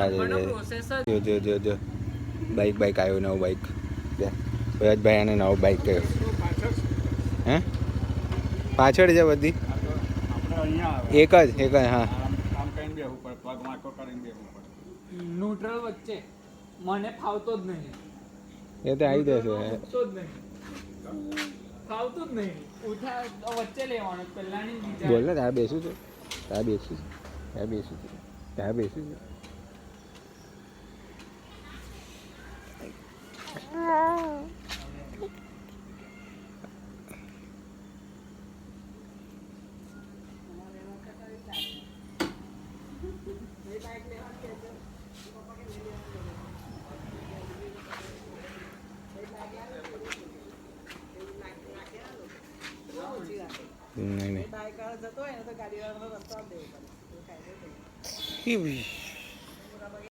જો બાઈક આવ્યો, નવું બાઈક. ભાઈ આને નવો બાઈક કયો. હે પાછળ છે બધી એક જ હા. ન્યુટ્રલ વચ્ચે મને ફાવતો જ નહીં. એ તો આવી જશે. ફાવતું જ નહીં. ઉઠા વચ્ચે લેવાનું પહેલાની બીજા. બોલ ને ત્યાં બેસું છે, ત્યાં બેસું છે, ત્યાં બેસું છે, ત્યાં બેસું છે. નહીં